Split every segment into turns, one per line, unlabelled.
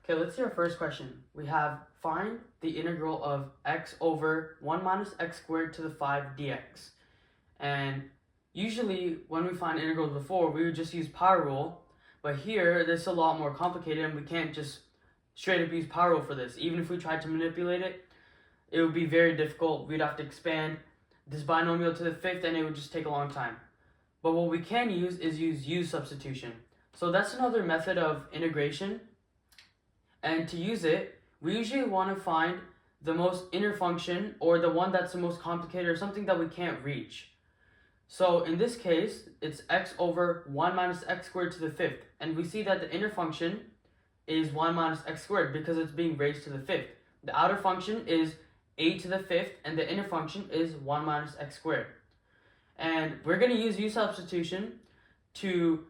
Okay, let's see our first question. We have find the integral of x over 1 minus x squared to the 5 dx. And usually when we find integrals before, we would just use power rule. But here, this is a lot more complicated and we can't just straight up use power rule for this. Even if we tried to manipulate it, it would be very difficult. We'd have to expand this binomial to the 5th and it would just take a long time. But what we can use is use U-substitution. So that's another method of integration. And to use it, we usually want to find the most inner function or the one that's the most complicated or something that we can't reach. So in this case, it's x over 1 minus x squared to the 5th. And we see that the inner function is 1 minus x squared because it's being raised to the 5th. The outer function is a to the 5th and the inner function is 1 minus x squared. And we're going to use U-substitution to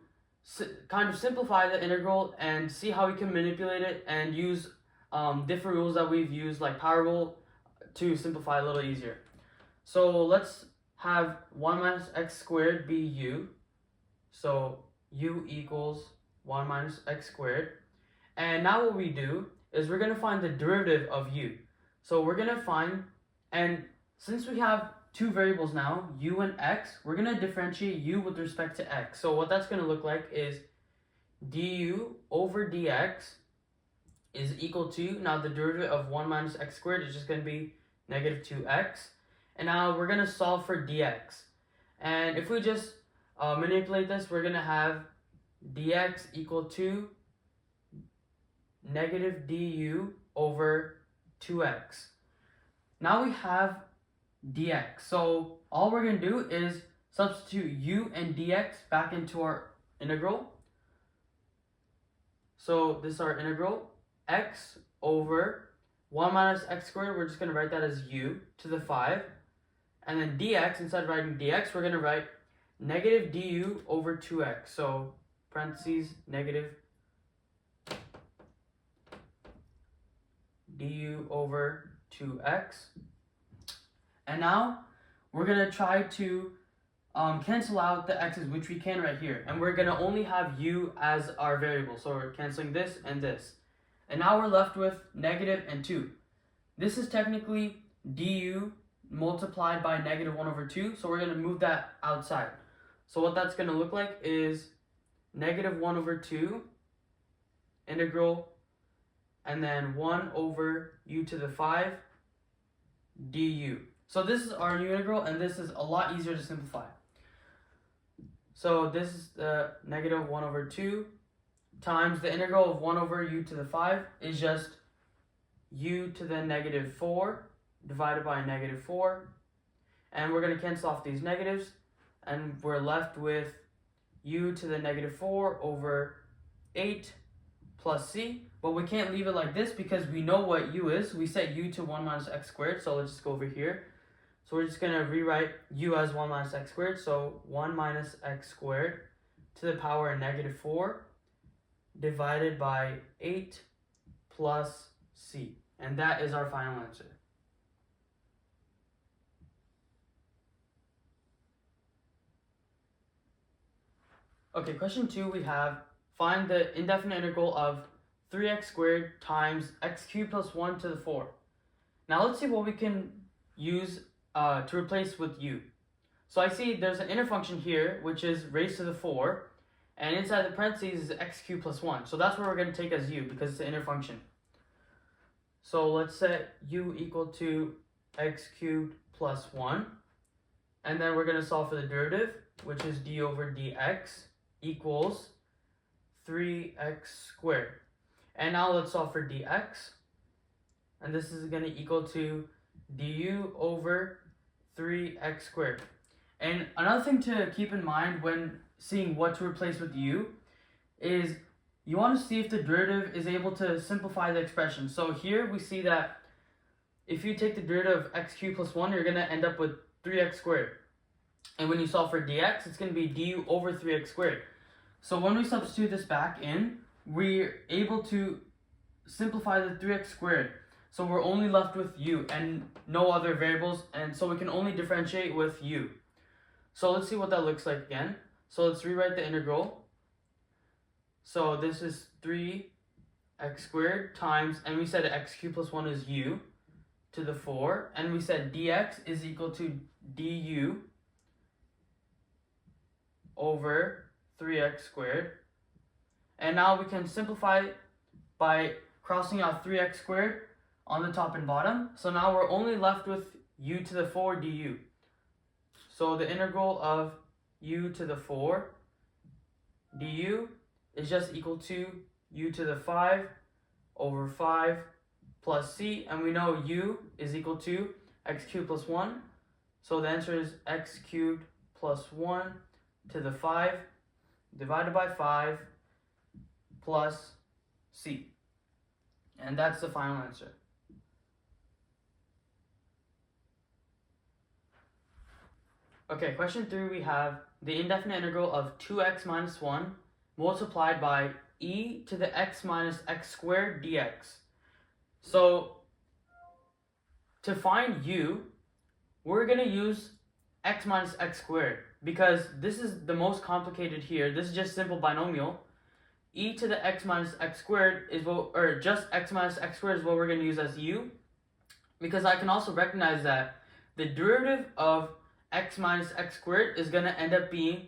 kind of simplify the integral and see how we can manipulate it and use different rules that we've used like power rule to simplify a little easier. So let's have 1 minus x squared be u. So u equals 1 minus x squared. And now what we do is we're going to find the derivative of u. So we're going to find, and since we have two variables now, u and x, we're going to differentiate u with respect to x. So what that's going to look like is du over dx is equal to, now the derivative of 1 minus x squared is just going to be negative 2x. And now we're going to solve for dx. And if we just manipulate this, we're going to have dx equal to negative du over 2x. Now we have dx. So all we're going to do is substitute u and dx back into our integral. So this is our integral. X over 1 minus x squared, we're just going to write that as u to the 5. And then dx, instead of writing dx, we're going to write negative du over 2x. So parentheses, negative du over 2x. And now we're going to try to cancel out the x's, which we can right here. And we're going to only have u as our variable. So we're canceling this and this. And now we're left with negative and 2. This is technically du multiplied by negative 1 over 2. So we're going to move that outside. So what that's going to look like is negative 1 over 2 integral and then 1 over u to the 5 du. So this is our new integral, and this is a lot easier to simplify. So this is the negative 1 over 2 times the integral of 1 over u to the 5 is just u to the negative 4 divided by negative 4. And we're going to cancel off these negatives, and we're left with u to the negative 4 over 8 plus c. But we can't leave it like this because we know what u is. We set u to 1 minus x squared, so let's just go over here. So we're just going to rewrite u as 1 minus x squared. So 1 minus x squared to the power of negative 4 divided by 8 plus c. And that is our final answer. Okay, question 2, we have find the indefinite integral of 3x squared times x cubed plus 1 to the 4. Now let's see what we can use to replace with u. So I see there's an inner function here, which is raised to the 4, and inside the parentheses is x cubed plus 1. So that's what we're going to take as u because it's the inner function. So let's set u equal to x cubed plus 1. And then we're going to solve for the derivative, which is d over dx equals 3x squared. And now let's solve for dx. And this is going to equal to du over 3x squared. And another thing to keep in mind when seeing what to replace with u is you want to see if the derivative is able to simplify the expression. So here we see that if you take the derivative of x cubed plus 1, you're going to end up with 3x squared. And when you solve for dx, it's going to be du over 3x squared. So when we substitute this back in, we're able to simplify the 3x squared. So we're only left with u and no other variables, and so we can only differentiate with u. So let's see what that looks like again. So let's rewrite the integral. So this is 3 x squared times, and we said x cubed plus 1 is u to the 4, and we said dx is equal to du over 3x squared. And now we can simplify by crossing out 3x squared on the top and bottom. So now we're only left with u to the 4 du. So the integral of u to the 4 du is just equal to u to the 5 over 5 plus c, and we know u is equal to x cubed plus 1. So the answer is x cubed plus 1 to the 5 divided by 5 plus c. And that's the final answer. Okay, question 3, we have the indefinite integral of 2x minus 1 multiplied by e to the x minus x squared dx. So to find u, we're going to use x minus x squared because this is the most complicated here. This is just simple binomial. E to the x minus x squared is what, or just x minus x squared is what we're going to use as u, because I can also recognize that the derivative of x minus x squared is going to end up being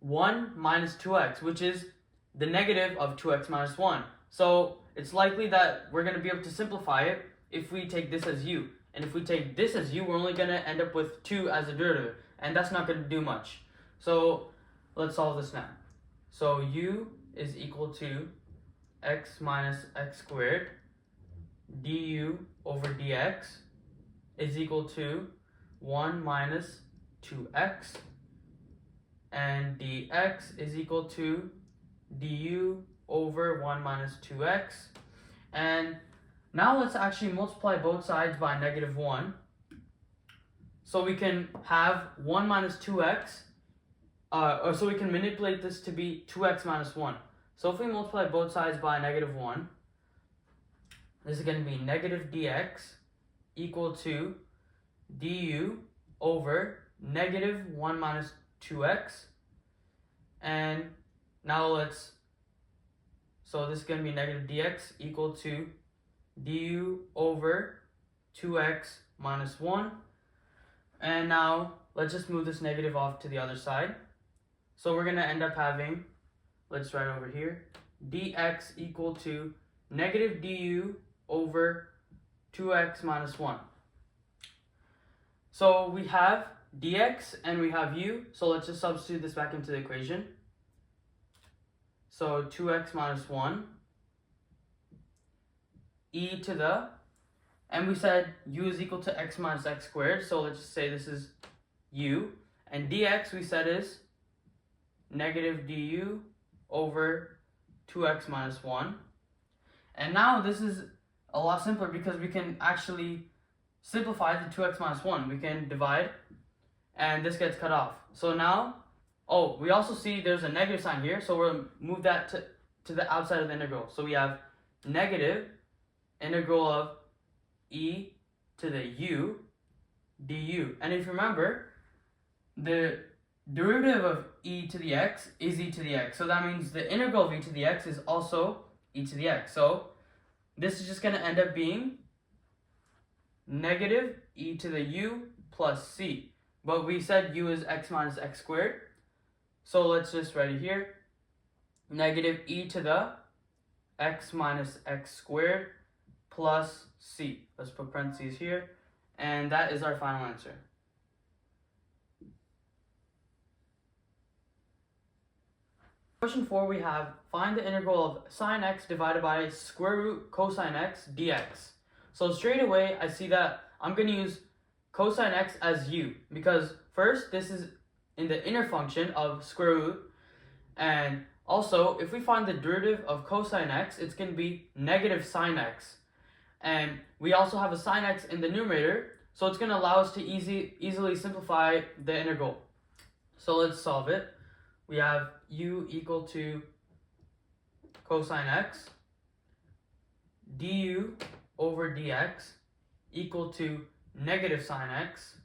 1 minus 2x, which is the negative of 2x minus 1. So it's likely that we're going to be able to simplify it if we take this as u. And if we take this as u, we're only going to end up with 2 as a derivative. And that's not going to do much. So let's solve this now. So u is equal to x minus x squared du over dx is equal to 1 minus 2x, and dx is equal to du over 1 minus 2x. And now let's actually multiply both sides by negative 1. So we can have 1 minus 2x, or so we can manipulate this to be 2x minus 1. So if we multiply both sides by negative 1, this is going to be negative dx equal to du over negative 1 minus 2x. And now so this is going to be negative dx equal to du over 2x minus 1. And now let's just move this negative off to the other side. So we're going to end up having, let's write over here, dx equal to negative du over 2x minus 1. So we have dx and we have u, so let's just substitute this back into the equation. So 2x minus 1 e to the, and we said u is equal to x minus x squared, so let's just say this is u, and dx we said is negative du over 2x minus 1. And now this is a lot simpler because we can actually simplify the 2x minus 1. We can divide, and this gets cut off. So now, oh, we also see there's a negative sign here, so we'll move that to the outside of the integral. So we have negative integral of e to the u du. And if you remember, the derivative of e to the x is e to the x. So that means the integral of e to the x is also e to the x. So this is just going to end up being negative e to the u plus c. But we said u is x minus x squared. So let's just write it here. Negative e to the x minus x squared plus c. Let's put parentheses here. And that is our final answer. Question 4, we have find the integral of sine x divided by square root cosine x dx. So straight away, I see that I'm going to use cosine x as u, because first, this is in the inner function of square root, and also, if we find the derivative of cosine x, it's going to be negative sine x. And we also have a sine x in the numerator, so it's going to allow us to easily simplify the integral. So let's solve it. We have u equal to cosine x du over dx equal to negative sine x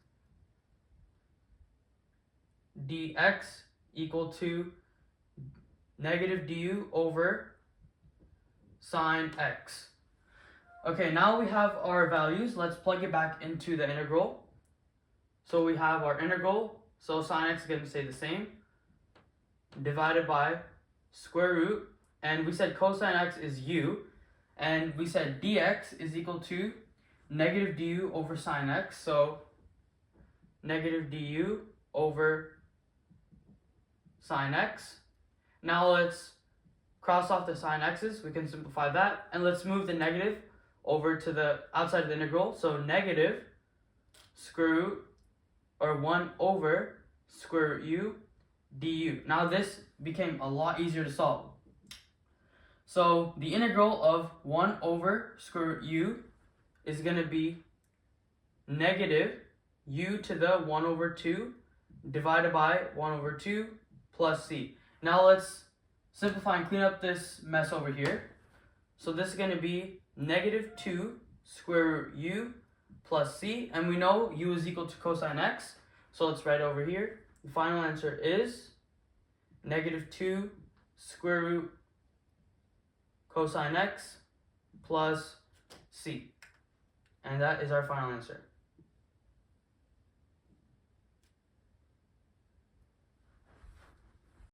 dx equal to negative du over sine x. Okay, now we have our values. Let's plug it back into the integral. So we have our integral, so sine x is going to stay the same, divided by square root, and we said cosine x is u, and we said dx is equal to negative du over sine x, so negative du over sine x. Now let's cross off the sine x's, we can simplify that, and let's move the negative over to the outside of the integral, so negative square root, or 1 over square root u du. Now this became a lot easier to solve. So the integral of 1 over square root u is going to be negative u to the 1 over 2 divided by 1 over 2 plus c. Now let's simplify and clean up this mess over here. So this is going to be negative 2 square root u plus c, and we know u is equal to cosine x, so let's write over here. The final answer is negative 2 square root cosine x plus c, and that is our final answer.